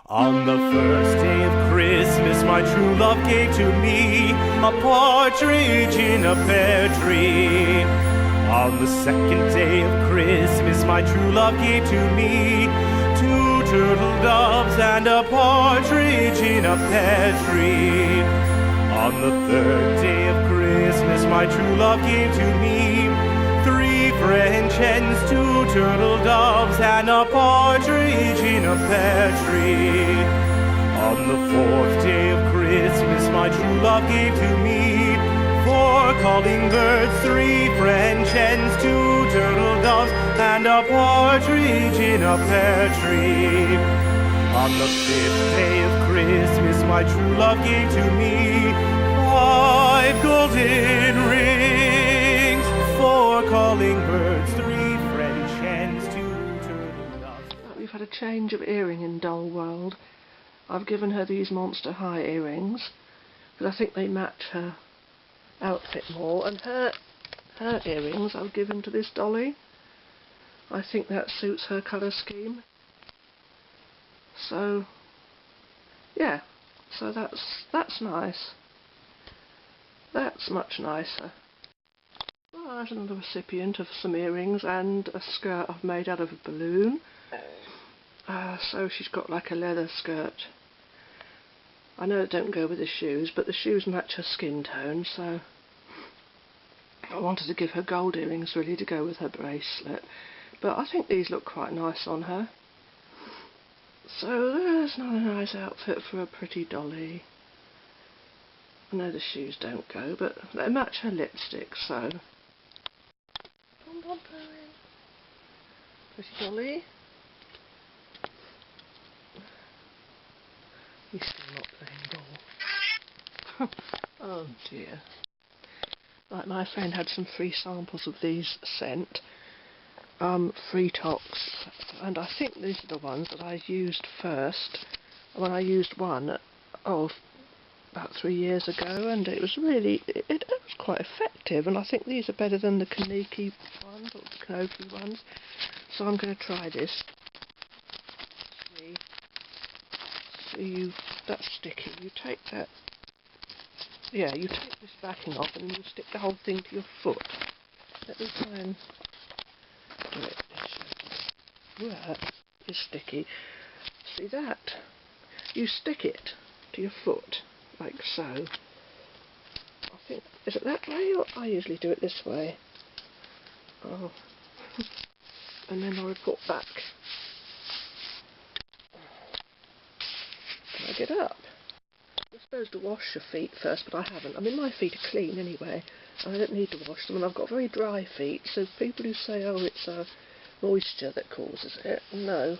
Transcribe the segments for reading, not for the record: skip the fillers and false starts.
On the first day of Christmas, my true love gave to me a partridge in a pear tree. On the second day of Christmas, my true love gave to me two turtle doves and a partridge in a pear tree. On the third day of Christmas, my true love gave to me three French hens, two turtle doves, and a partridge in a pear tree. On the fourth day of Christmas, my true love gave to me four calling birds, three French hens, two turtle doves, and a partridge in a pear tree. On the fifth day of Christmas, my true love gave to me five golden rings, four calling birds, three French hens, two turtle doves. We've had a change of earring in Doll World. I've given her these Monster High earrings because I think they match her outfit more, and her earrings I've given to this dolly. I think that suits her colour scheme. So yeah, so that's nice. That's much nicer. Well, there's another recipient of some earrings and a skirt I've made out of a balloon. So she's got like a leather skirt. I know it don't go with the shoes, but the shoes match her skin tone, so I wanted to give her gold earrings really to go with her bracelet. But I think these look quite nice on her. So there's another nice outfit for a pretty dolly. I know the shoes don't go, but they match her lipstick, so Pompompurin. Pretty dolly. He's still not playing ball. Oh dear. Right, my friend had some free samples of these sent. Free tops, and I think these are the ones that I used first. When I used one, about 3 years ago, and it was really, it was quite effective, and I think these are better than the Kaniki ones, or the Kanoki ones, so I'm going to try this. See, that's sticky. You take that, yeah, you take this backing off and then you stick the whole thing to your foot. Let me try and do it this way. That is sticky. See that? You stick it to your foot, like so. I think, is it that way, or I usually do it this way? Oh. And then I report back. Can I get up? You're supposed to wash your feet first, but I haven't. I mean, my feet are clean anyway. I don't need to wash them, and I've got very dry feet, so people who say, oh, it's moisture that causes it, no.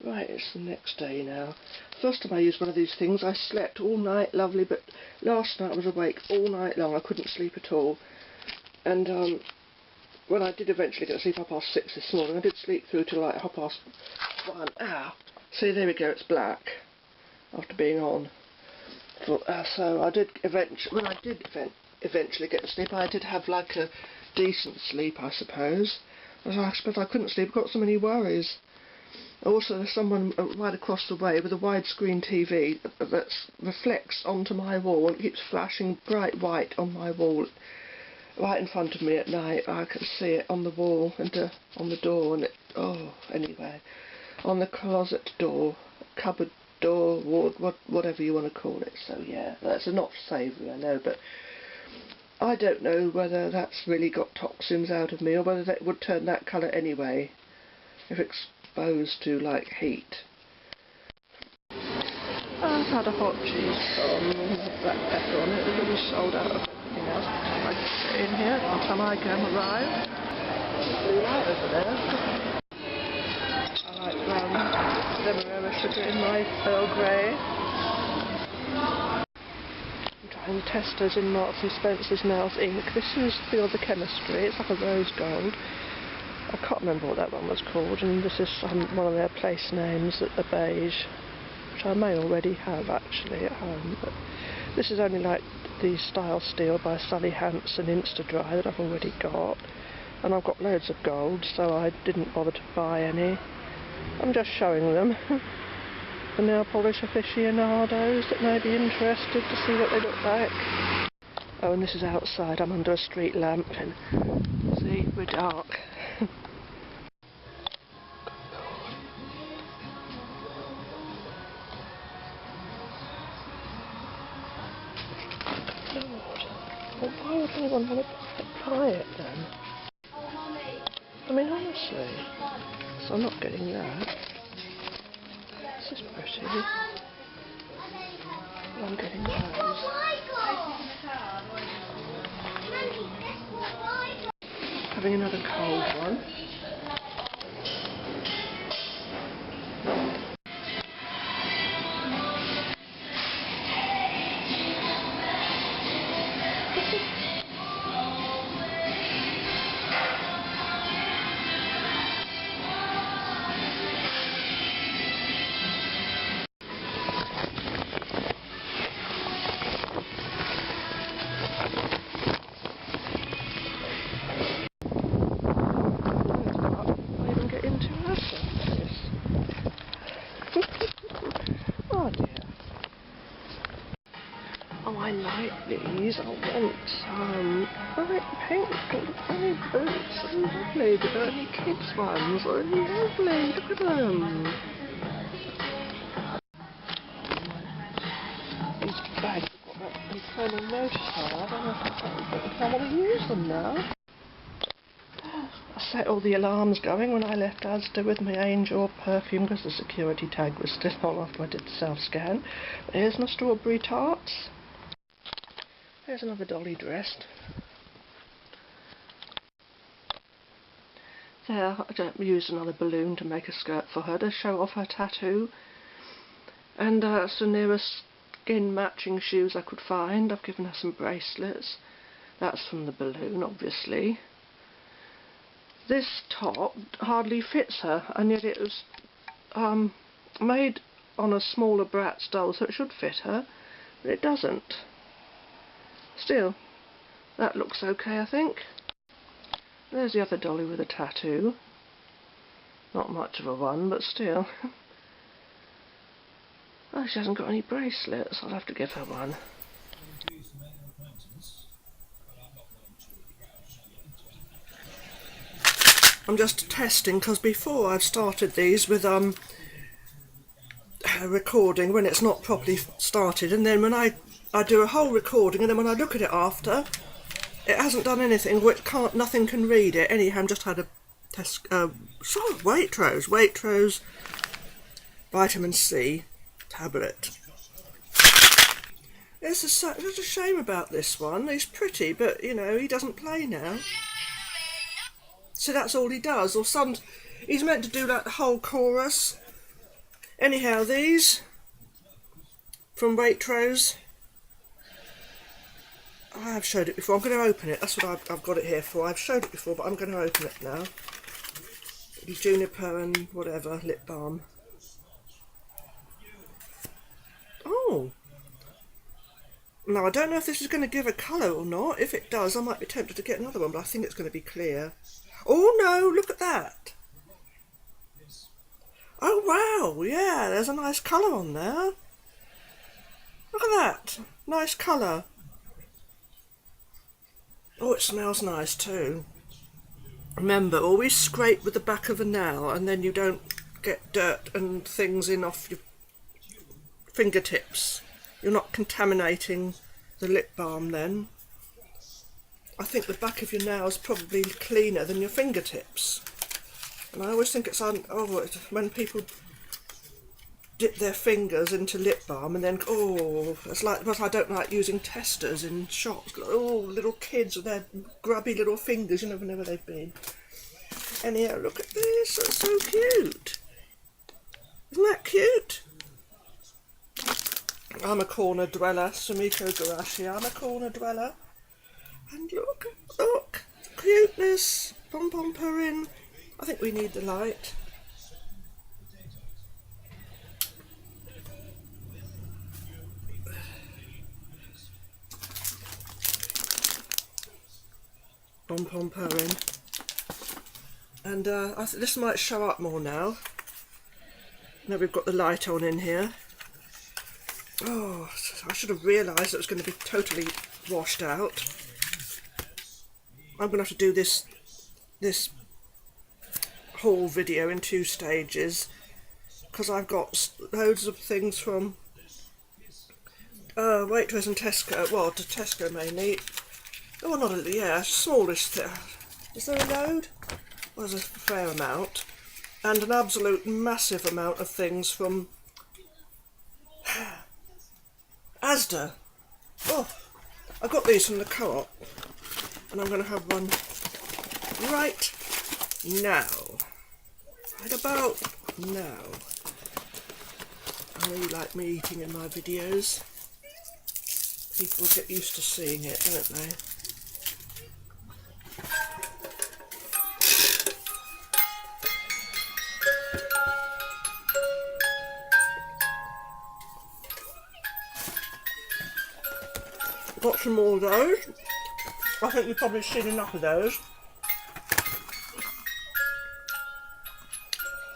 Right, it's the next day now. First time I used one of these things, I slept all night, lovely, but last night I was awake all night long. I couldn't sleep at all. And when I did eventually get to sleep 6:30 this morning, I did sleep through to like 1:30. Ow! See, there we go, it's black after being on. So I did when I did eventually get to sleep, I did have like a decent sleep, I suppose. I suppose I couldn't sleep, I've got so many worries. Also, there's someone right across the way with a widescreen TV that reflects onto my wall and keeps flashing bright white on my wall, right in front of me at night. I can see it on the wall and on the door, and anyway, on the closet door, cupboard door, ward, whatever you want to call it. So yeah, that's not savoury, I know, but I don't know whether that's really got toxins out of me, or whether that would turn that colour anyway, if exposed to like heat. I've had a hot cheese with black pepper on it. They've already sold out of everything else. I just get in here by the time I come arrive. Blue light over there. I like demerara sugar in my Earl Grey. I'm trying Testers in Marks and Spencer's Nails ink. This is the other chemistry. It's like a rose gold. I can't remember what that one was called, and this is one of their place names, a beige, which I may already have actually at home, but this is only like the Style Steel by Sally Hansen Insta Dry that I've already got, and I've got loads of gold, so I didn't bother to buy any. I'm just showing them. for nail polish aficionados that may be interested to see what they look like. Oh, and this is outside. I'm under a street lamp, and see, we're dark. Lord, well, why would anyone want to apply it then? I mean, honestly, so I'm not getting that. This is pretty. But I'm getting those. Having another cold one. Oh dear. Oh, I like these. I want some. I like pink and funny boots. They're lovely. But they're only kids' ones. They're lovely. Look at them. These bags have got that controlling notice on. I don't know if I want to use them now. I set all the alarms going when I left Asda with my Angel perfume because the security tag was still on after I did the self-scan. Here's my strawberry tarts. There's another dolly dressed. There, I used another balloon to make a skirt for her to show off her tattoo. And that's the nearest skin matching shoes I could find. I've given her some bracelets. That's from the balloon, obviously. This top hardly fits her, and yet it was made on a smaller Bratz doll, so it should fit her, but it doesn't. Still, that looks okay, I think. There's the other dolly with a tattoo. Not much of a one, but still. Oh, she hasn't got any bracelets. I'll have to give her one. I'm just testing, because before I've started these with recording when it's not properly started, and then when I do a whole recording, and then when I look at it after, it hasn't done anything. Nothing can read it. Anyhow, I've just had a Waitrose vitamin C tablet. There's a shame about this one. He's pretty, but you know, he doesn't play now. So that's all he does, or he's meant to do like the whole chorus. Anyhow, these from Waitrose, I have showed it before. I'm going to open it. That's what I've got it here for. I've showed it before, but I'm going to open it now. The Juniper and whatever lip balm. Oh. Now I don't know if this is going to give a colour or not. If it does, I might be tempted to get another one, but I think it's going to be clear. Oh no, look at that. Oh wow, yeah, there's a nice colour on there. Look at that, nice colour. Oh, it smells nice too. Remember, always scrape with the back of a nail, and then you don't get dirt and things in off your fingertips. You're not contaminating the lip balm then. I think the back of your nail is probably cleaner than your fingertips. And I always think it's when people dip their fingers into lip balm and then, it's like, but I don't like using testers in shops. Oh, little kids with their grubby little fingers, you never know where they've been. Anyhow, look at this, that's so cute. Isn't that cute? I'm a corner dweller, Sumikko Gurashi, I'm a corner dweller. And look, cuteness, Pompompurin. I think we need the light. Pompompurin. And I think this might show up more now. Now we've got the light on in here. Oh, I should have realised it was going to be totally washed out. I'm going to have to do this haul video in 2 stages, because I've got loads of things from Waitrose and Tesco. Well, to Tesco mainly. Oh, not a, yeah, smallish thing. Is there a load? Well, there's a fair amount. And an absolute massive amount of things from Asda. Oh, I got these from the co-op, and I'm going to have one right now. Right about now. I know you like me eating in my videos. People get used to seeing it, don't they? Got some more of those. I think you've probably seen enough of those.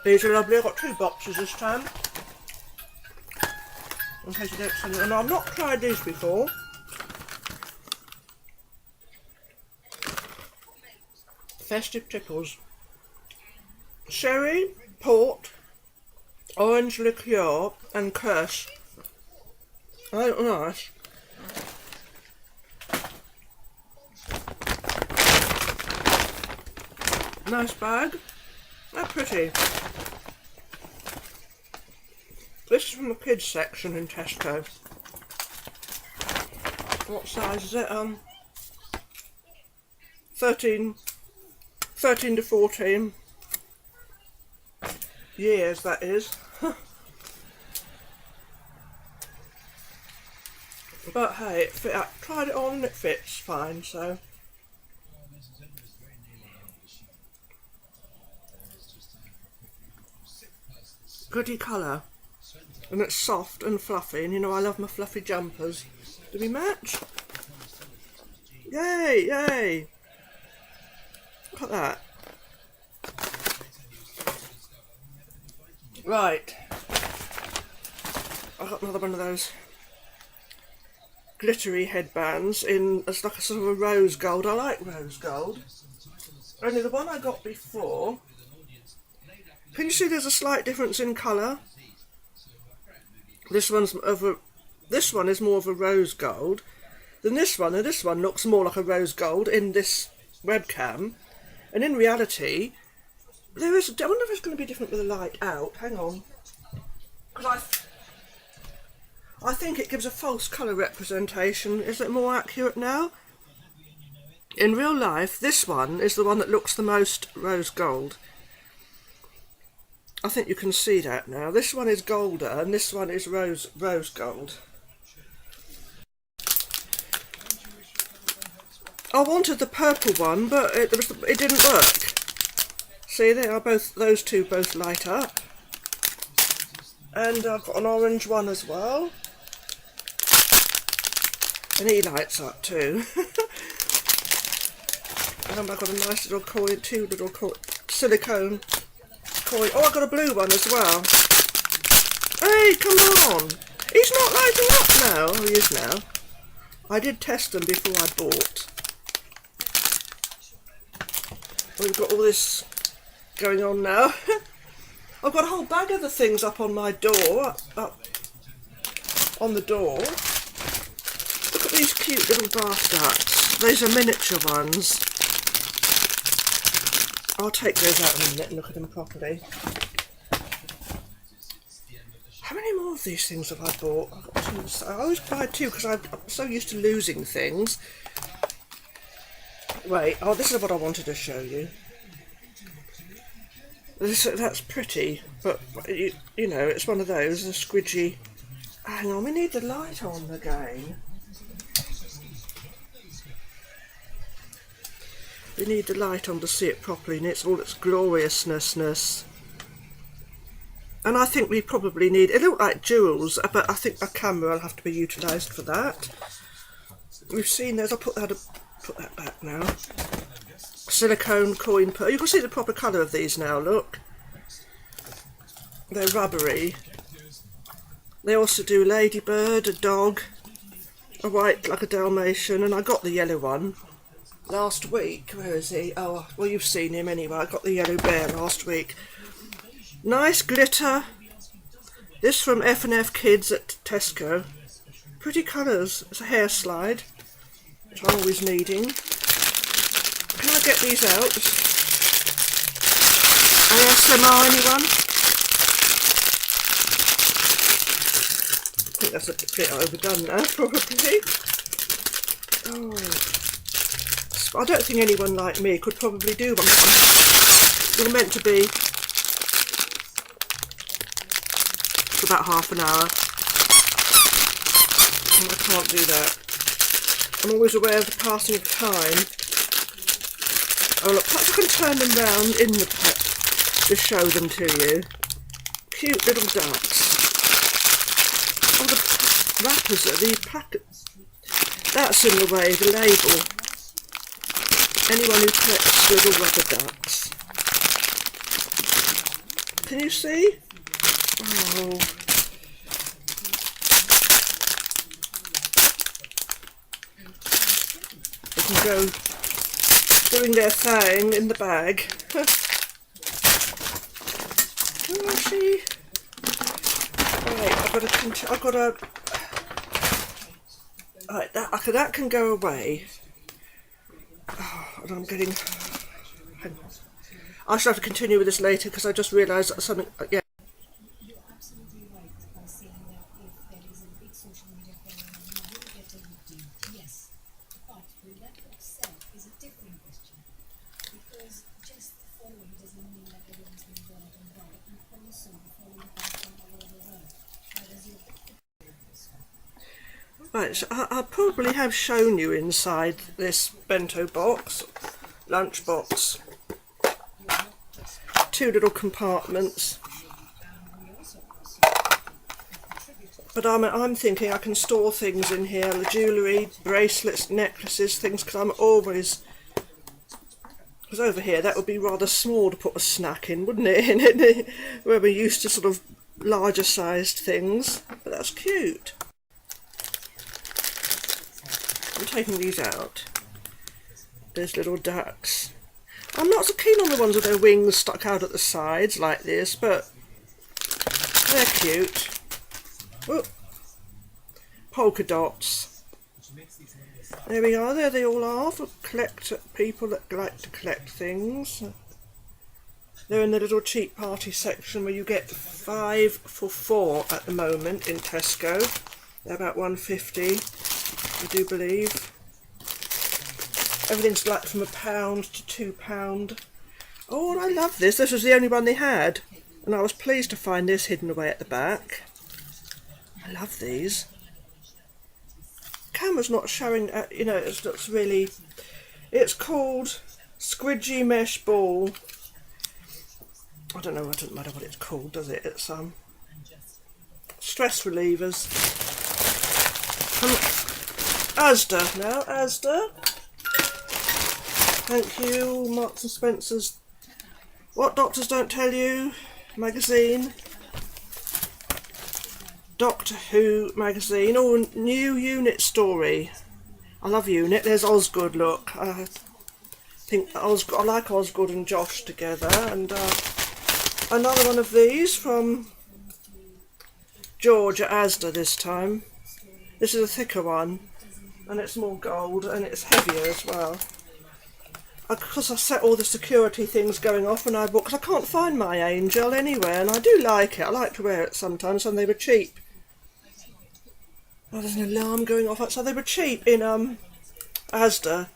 These are lovely. I've got 2 boxes this time, in case you don't see them. And I've not tried these before. Festive Tickles. Sherry, port, orange liqueur and kirsch. I don't know. Nice bag. They're pretty. This is from the kids section in Tesco. What size is it? 13 to 14 years, that is. But hey, I tried it on and it fits fine, so. Goody colour, and it's soft and fluffy, and you know I love my fluffy jumpers. Do we match? Yay, yay! Look at that. Right, I got another one of those glittery headbands in, it's like a sort of a rose gold. I like rose gold. Only the one I got before, can you see there's a slight difference in colour? This one is more of a rose gold than this one, and this one looks more like a rose gold in this webcam, and in reality there is, I wonder if it's going to be different with the light out. Hang on, because I think it gives a false colour representation. Is it more accurate now? In real life this one is the one that looks the most rose gold. I think you can see that now. This one is golder and this one is rose gold. I wanted the purple one, but it didn't work. See, they are both, those two both light up. And I've got an orange one as well. And he lights up too. And I've got a nice little coin, 2 little silicone coin. Oh, I've got a blue one as well. Hey, come on! He's not lighting up now. Oh, he is now. I did test them before I bought. We've got all this going on now. I've got a whole bag of the things up on my door, up on the door. Look at these cute little bath ducks. Those are miniature ones. I'll take those out in a minute and look at them properly. How many more of these things have I bought? I've got 2. I always buy 2 because I'm so used to losing things. Wait, oh, this is what I wanted to show you. That's pretty, but you know, it's one of those, a squidgy. Hang on, we need the light on again. We need the light on to see it properly, and it's all its gloriousness. And I think we probably need, it looked like jewels, but I think a camera will have to be utilised for that. We've seen those. I'll put that back now. Silicone coin pearl. You can see the proper colour of these now, look. they're rubbery. They also do ladybird, a dog, a white like a Dalmatian, and I got the yellow one last week. Where is he? Oh, well, you've seen him anyway. I got the yellow bear last week. Nice glitter. This from F&F Kids at Tesco. Pretty colours. It's a hair slide, which I'm always needing. Can I get these out? ASMR, anyone? I think that's a bit overdone now, probably. Oh, I don't think anyone like me could probably do one. You're meant to be for about half an hour. And I can't do that. I'm always aware of the passing of time. Oh look, perhaps I can turn them round in the pack to show them to you. Cute little ducks. Oh, the wrappers are the packets. That's in the way, the label. Anyone who collects little rubber ducks. Can you see? Oh. They can go doing their thing in the bag. Gurashi. Right, I've got to. Right, that can go away. Oh, and I'm getting. Hang on. I shall have to continue with this later because I just realised that something. Yeah. Right, so I probably have shown you inside this bento box, lunch box. Two little compartments. But I'm thinking I can store things in here, the jewellery, bracelets, necklaces, things, because I'm always... Because over here that would be rather small to put a snack in, wouldn't it? Where we're used to sort of larger sized things. But that's cute. I'm taking these out. There's little ducks. I'm not so keen on the ones with their wings stuck out at the sides like this, but they're cute. Ooh. Polka dots. There we are, there they all are for people that like to collect things. They're in the little cheap party section where you get 5 for 4 at the moment in Tesco. They're about £1.50, I do believe. Everything's like from £1 to £2. Oh, and I love this. This was the only one they had. And I was pleased to find this hidden away at the back. I love these. Camera's not showing, you know, it looks really... It's called Squidgy Mesh Ball. I don't know, it doesn't matter what it's called, does it? It's stress relievers. Asda now, Asda. Thank you, Marks and Spencer's What Doctors Don't Tell You magazine. Doctor Who magazine. Oh, new Unit story. I love Unit. There's Osgood, look. I think I like Osgood and Josh together. And another one of these from George at Asda this time. This is a thicker one. And it's more gold and it's heavier as well. Because I set all the security things going off and I bought, because I can't find my Angel anywhere, and I do like it. I like to wear it sometimes, and they were cheap. Oh, there's an alarm going off outside. They were cheap in Asda.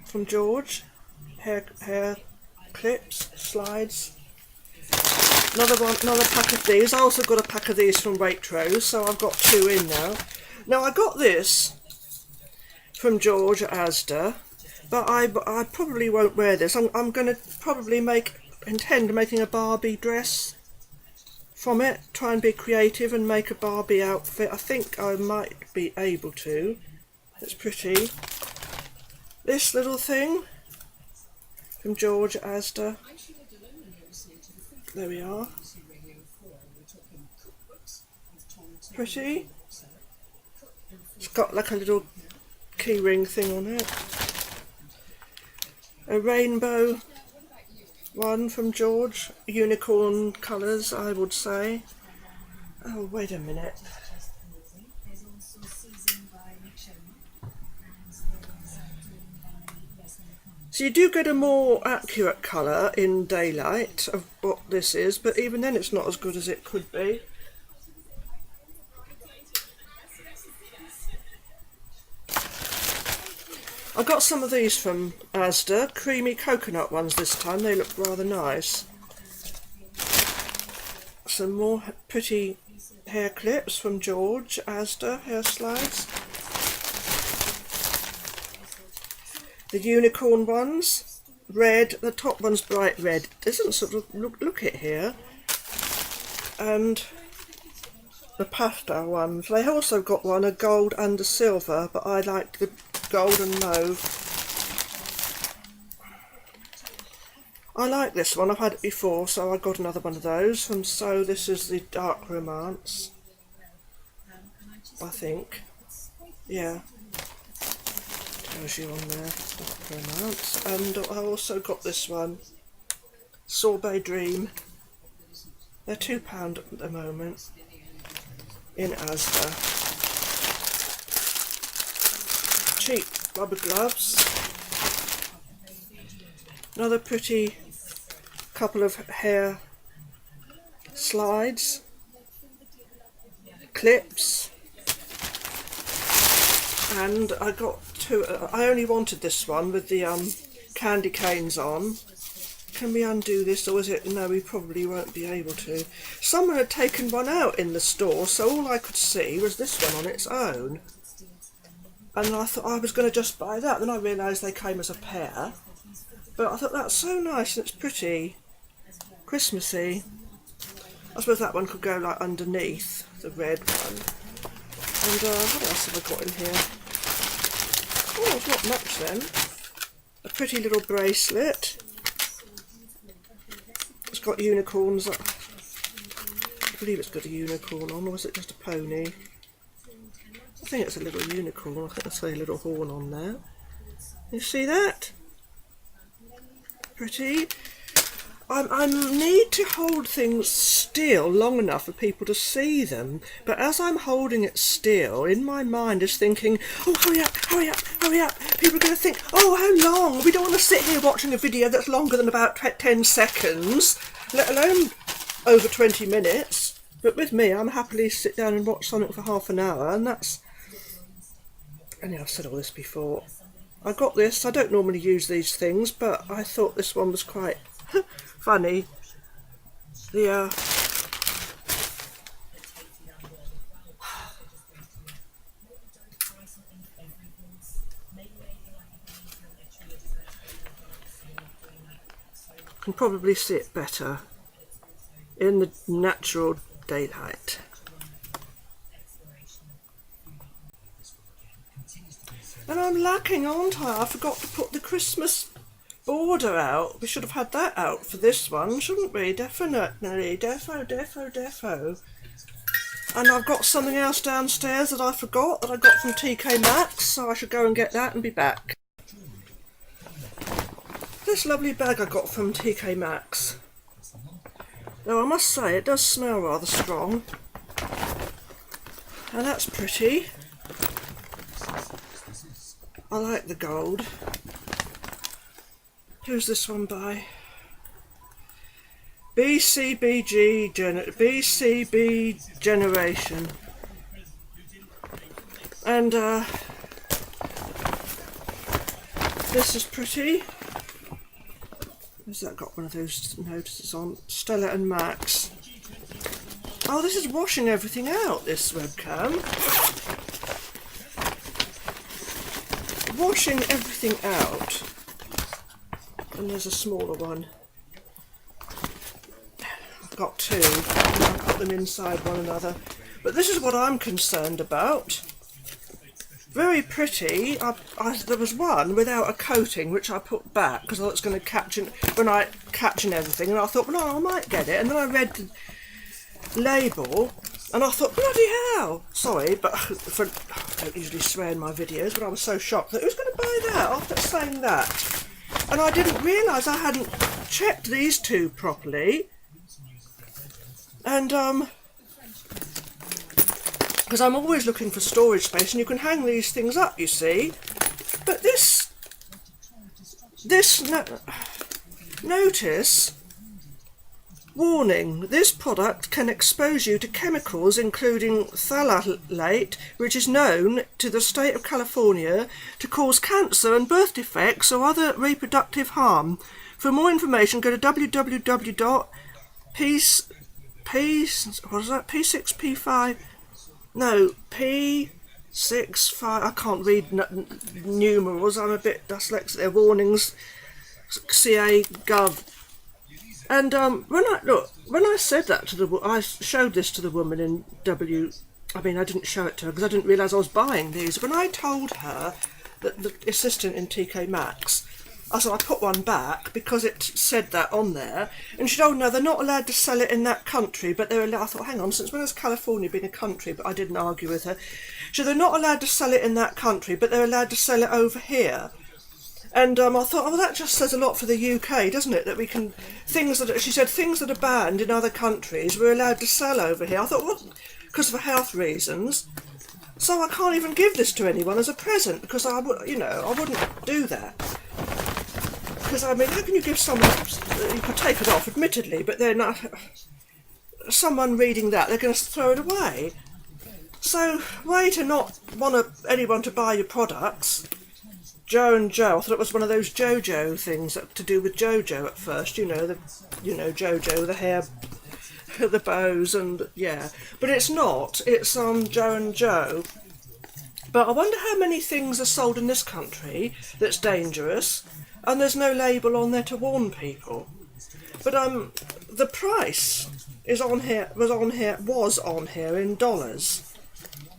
From George. Hair clips, slides. Another pack of these. I also got a pack of these from Waitrose, so I've got 2 in now. Now I got this from George at Asda, but I probably won't wear this. I'm going to probably intend making a Barbie dress from it. Try and be creative and make a Barbie outfit. I think I might be able to. It's pretty. This little thing from George at Asda. There we are. Pretty. It's got like a little key ring thing on it. A rainbow one from George. Unicorn colours, I would say. Oh, wait a minute. So you do get a more accurate colour in daylight of what this is, but even then it's not as good as it could be. I got some of these from Asda, creamy coconut ones this time, they look rather nice. Some more pretty hair clips from George, Asda, hair slides. The unicorn ones, red, the top one's bright red, it doesn't sort of look it here. And the pastel ones, they also got one, a gold and a silver, but I liked the gold and mauve. I like this one, I've had it before, so I got another one of those. And so this is the Dark Romance, I think. Yeah, tells you on there, Dark Romance. And I also got this one, Sorbet Dream. They're £2 at the moment in Asda. Cheap rubber gloves. Another pretty couple of hair slides. Clips. And I got two. I only wanted this one with the candy canes on. Can we undo this, or is it? No, we probably won't be able to. Someone had taken one out in the store, so all I could see was this one on its own. And I thought I was going to just buy that. Then I realised they came as a pair. But I thought that's so nice and it's pretty Christmassy. I suppose that one could go like underneath the red one. And what else have I got in here? Oh, it's not much then. A pretty little bracelet. It's got unicorns. I believe it's got a unicorn on, or is it just a pony? I think it's a little unicorn. I think I say a little horn on there. You see that? Pretty. I need to hold things still long enough for people to see them, but as I'm holding it still, in my mind is thinking, oh, hurry up, hurry up, hurry up. People are going to think, oh, how long? We don't want to sit here watching a video that's longer than about 10 seconds, let alone over 20 minutes. But with me, I'm happily sit down and watch something for half an hour, and that's... Anyway, I've said all this before. I got this. I don't normally use these things, but I thought this one was quite funny. The can probably see it better in the natural daylight. And I'm lacking, aren't I? I forgot to put the Christmas border out. We should have had that out for this one, shouldn't we? Definitely. Defo. And I've got something else downstairs that I forgot, that I got from TK Maxx, so I should go and get that and be back. This lovely bag I got from TK Maxx. Now I must say, it does smell rather strong. And that's pretty. I like the gold. Who's this one by? BCB Generation. And this is pretty. Has that got one of those notices on? Stella and Max. Oh, this is washing everything out, this webcam. Washing everything out. And there's a smaller one. I've got two. And I'll put them inside one another. But this is what I'm concerned about. very pretty. There was one without a coating which I put back because I thought it was going to catch and everything, and I thought, well, no, I might get it. And then I read the label and I thought, bloody hell, sorry, but I don't usually swear in my videos, but I was so shocked that who's going to buy that after saying that? And I didn't realise I hadn't checked these two properly, and because I'm always looking for storage space, and you can hang these things up, you see. But notice, warning, this product can expose you to chemicals including phthalate, which is known to the state of California to cause cancer and birth defects or other reproductive harm. For more information, go to P6P5. No, P65, I can't read numerals, I'm a bit dyslexic, they're warnings, CA Gov. And when I said that to I showed this to the woman in I didn't show it to her because I didn't realise I was buying these. When I told her, that the assistant in TK Maxx, I said I put one back because it said that on there, and she said, oh no, they're not allowed to sell it in that country, but they're allowed. I thought, hang on, since when has California been a country? But I didn't argue with her. She said they're not allowed to sell it in that country, but they're allowed to sell it over here. And I thought, oh, well, that just says a lot for the UK, doesn't it? That we can, she said things that are banned in other countries we're allowed to sell over here. I thought, well, because of health reasons. So I can't even give this to anyone as a present because I wouldn't do that. Because, I mean, how can you give someone, you could take it off, admittedly, but they're not, someone reading that, they're going to throw it away. So, way to not want anyone to buy your products. Joe and Joe, I thought it was one of those JoJo things to do with JoJo at first, JoJo, the hair, the bows, and yeah. But it's not, it's Joe and Joe. But I wonder how many things are sold in this country that's dangerous, and there's no label on there to warn people. But the price was on here in dollars,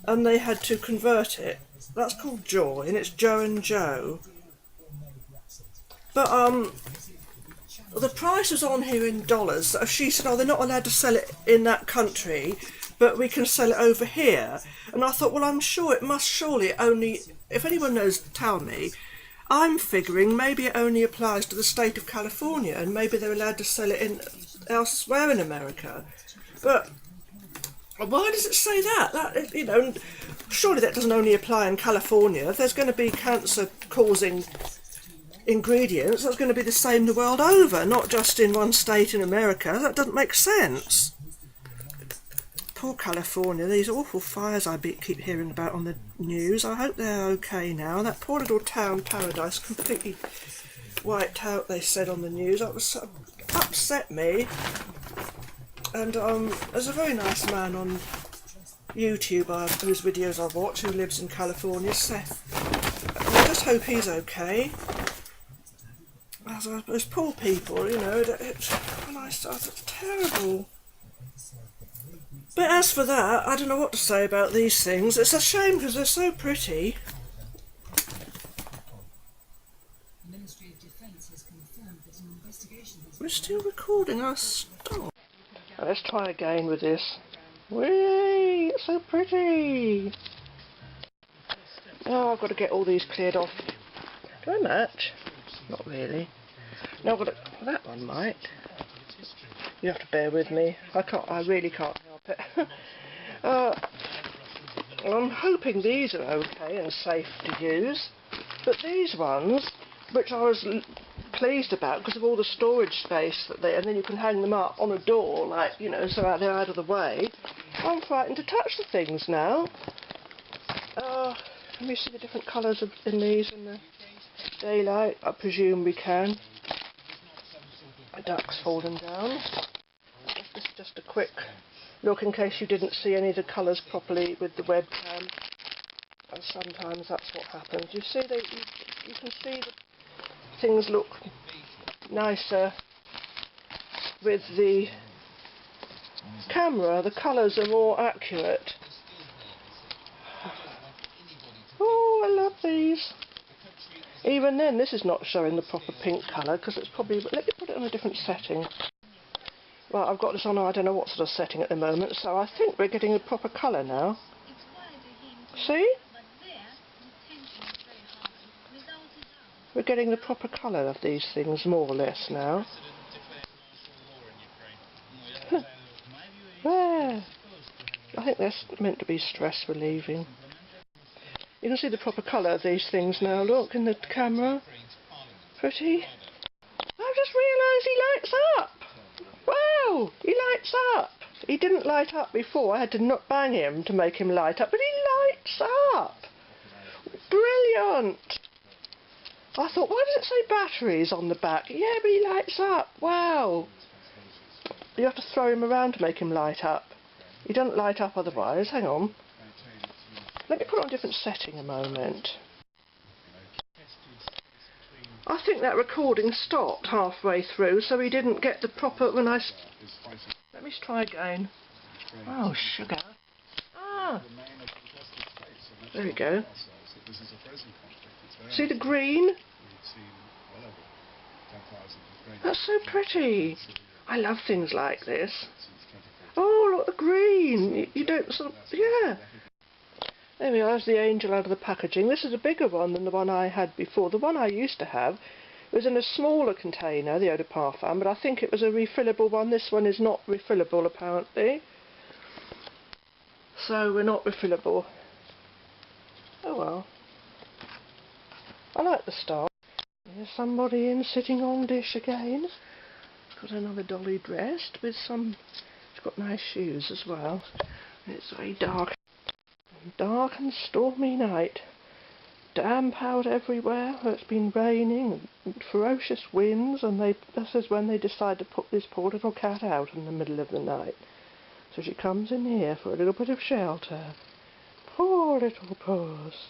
and they had to convert it. That's called Joy, and it's Joe and Joe. But the price was on here in dollars. So she said, oh, they're not allowed to sell it in that country, but we can sell it over here. And I thought, well, I'm sure it must surely only, if anyone knows, tell me. I'm figuring maybe it only applies to the state of California, and maybe they're allowed to sell it elsewhere in America. But why does it say that? Surely that doesn't only apply in California. If there's going to be cancer-causing ingredients, that's going to be the same the world over, not just in one state in America. That doesn't make sense. Poor California, these awful fires I keep hearing about on the news. I hope they're okay now. That poor little town, Paradise, completely wiped out, they said on the news. That was so upset me. And there's a very nice man on YouTube whose videos I watch who lives in California, Seth. I just hope he's okay. Those poor people, it's terrible. But as for that, I don't know what to say about these things. It's a shame because they're so pretty. We're still recording us. Stop. Let's try again with this. Whee! It's so pretty! Oh, I've got to get all these cleared off. Do I match? Not really. No, I've got to, that one might. You have to bear with me. I really can't help it. I'm hoping these are okay and safe to use. But these ones, which I was pleased about because of all the storage space that and then you can hang them up on a door, so they're out of the way. I'm frightened to touch the things now. Let me see the different colours in these in the daylight. I presume we can. The duck's fallen down. This is just a quick look in case you didn't see any of the colours properly with the webcam. And sometimes that's what happens. You see, you can see the things look nicer with the camera. The colours are more accurate. Oh, these. Even then, this is not showing the proper pink colour because it's probably... Let me put it on a different setting. Right, I've got this on, I don't know what sort of setting at the moment, so I think we're getting the proper colour now. See? We're getting the proper colour of these things, more or less, now. There. I think that's meant to be stress relieving. You can see the proper colour of these things now, look, in the camera. Pretty. I've just realised he lights up! Wow! He lights up! He didn't light up before, I had to not bang him to make him light up, but he lights up! Brilliant! I thought, why does it say batteries on the back? Yeah, but he lights up, wow! You have to throw him around to make him light up. He doesn't light up otherwise, hang on. Let me put it on a different setting a moment. I think that recording stopped halfway through, so he didn't get the proper... When I... Let me try again. Oh, sugar. Ah! There we go. See the green? That's so pretty. I love things like this. Oh, look, the green. You don't sort of... Yeah. There we are, there's the angel out of the packaging. This is a bigger one than the one I had before. The one I used to have was in a smaller container, the eau de parfum, but I think it was a refillable one. This one is not refillable, apparently. So we're not refillable. Oh well. I like the style. There's somebody in sitting on dish again. Got another dolly dressed with some... It's got nice shoes as well. And it's very dark. Dark and stormy night. Damp out everywhere. It's been raining and ferocious winds, and this is when they decide to put this poor little cat out in the middle of the night. So she comes in here for a little bit of shelter. Poor little paws.